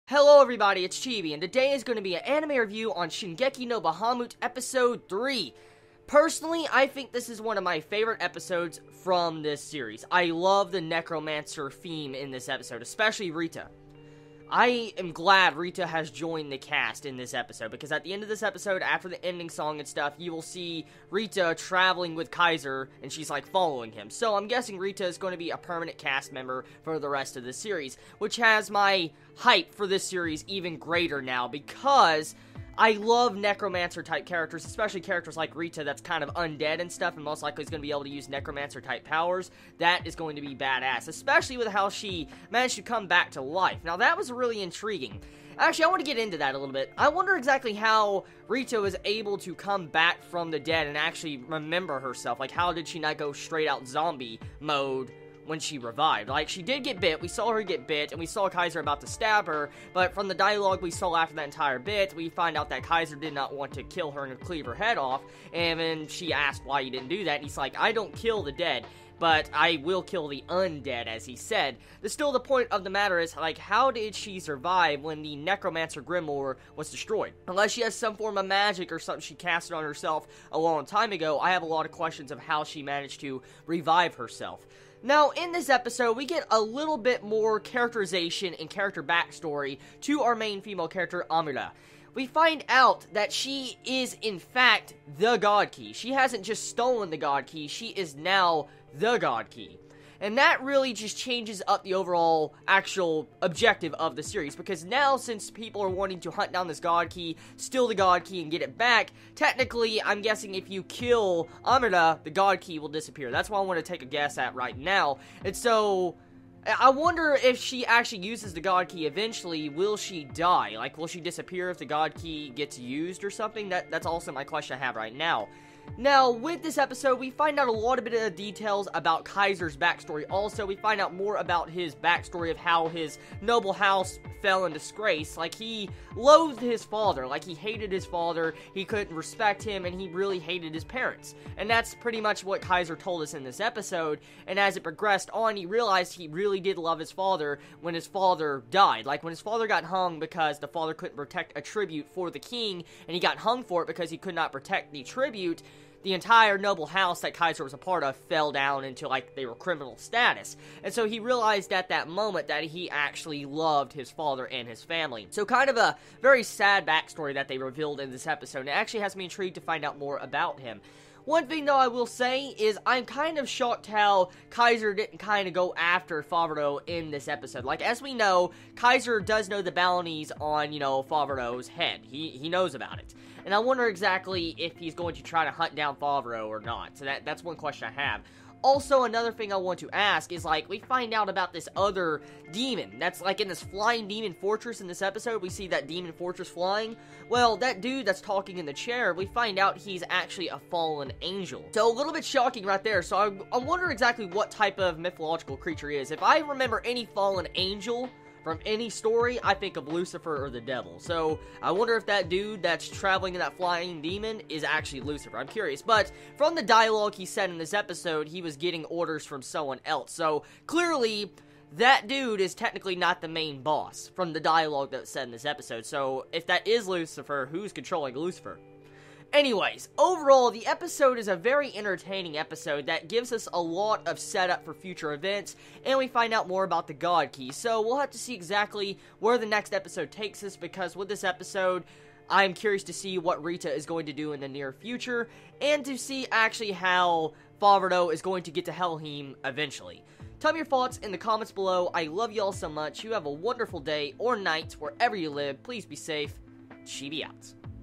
Hello everybody, it's Chibi, and today is going to be an anime review on Shingeki no Bahamut Episode 3. Personally, I think this is one of my favorite episodes from this series. I love the necromancer theme in this episode, especially Rita. I am glad Rita has joined the cast in this episode, because at the end of this episode, after the ending song and stuff, you will see Rita traveling with Kaiser, and she's like following him. So I'm guessing Rita is going to be a permanent cast member for the rest of the series, which has my hype for this series even greater now, because I love necromancer-type characters, especially characters like Rita that's kind of undead and stuff, and most likely is going to be able to use necromancer-type powers. That is going to be badass, especially with how she managed to come back to life. Now, that was really intriguing. Actually, I want to get into that a little bit. I wonder exactly how Rita was able to come back from the dead and actually remember herself. Like, how did she not go straight-out zombie mode when she revived? Like, she did get bit, we saw her get bit, and we saw Kaiser about to stab her, but from the dialogue we saw after that entire bit, we find out that Kaiser did not want to kill her and cleave her head off, and then she asked why he didn't do that, and he's like, I don't kill the dead, but I will kill the undead, as he said. Still, the point of the matter is, like, how did she survive when the Necromancer Grimoire was destroyed? Unless she has some form of magic or something she casted on herself a long time ago, I have a lot of questions of how she managed to revive herself. Now, in this episode, we get a little bit more characterization and character backstory to our main female character, Amira. We find out that she is, in fact, the God Key. She hasn't just stolen the God Key, she is now the God Key. And that really just changes up the overall actual objective of the series, because now, since people are wanting to hunt down this God Key, steal the God Key, and get it back, technically, I'm guessing if you kill Amira, the God Key will disappear. That's what I want to take a guess at right now. And so, I wonder if she actually uses the God Key eventually, will she die? Like, will she disappear if the God Key gets used or something? That's also my question I have right now. Now, with this episode, we find out a lot of bit of details about Kaiser's backstory. Also, we find out more about his backstory of how his noble house fell in disgrace. Like, he loathed his father. Like, he hated his father, he couldn't respect him, and he really hated his parents. And that's pretty much what Kaiser told us in this episode. And as it progressed on, he realized he really did love his father when his father died. Like, when his father got hung because the father couldn't protect a tribute for the king, and he got hung for it because he could not protect the tribute, the entire noble house that Kaiser was a part of fell down into, like, they were criminal status. And so he realized at that moment that he actually loved his father and his family. So kind of a very sad backstory that they revealed in this episode. And it actually has me intrigued to find out more about him. One thing, though, I will say is I'm kind of shocked how Kaiser didn't kind of go after Favreau in this episode. Like, as we know, Kaiser does know the bounties on, Favreau's head. He knows about it. And I wonder exactly if he's going to try to hunt down Favreau or not. So that's one question I have. Also, another thing I want to ask is, like, we find out about this other demon that's, like, in this flying demon fortress in this episode. We see that demon fortress flying. Well, that dude that's talking in the chair, we find out he's actually a fallen angel. So, a little bit shocking right there. So, I wonder exactly what type of mythological creature he is. If I remember any fallen angel from any story, I think of Lucifer or the devil. So, I wonder if that dude that's traveling in that flying demon is actually Lucifer. I'm curious. But, from the dialogue he said in this episode, he was getting orders from someone else. So, clearly, that dude is technically not the main boss from the dialogue that's said in this episode. So, if that is Lucifer, who's controlling Lucifer? Anyways, overall, the episode is a very entertaining episode that gives us a lot of setup for future events, and we find out more about the God Key. So we'll have to see exactly where the next episode takes us, because with this episode, I'm curious to see what Rita is going to do in the near future, and to see actually how Favreau is going to get to Helheim eventually. Tell me your thoughts in the comments below. I love you all so much. You have a wonderful day or night wherever you live. Please be safe. Chibi out.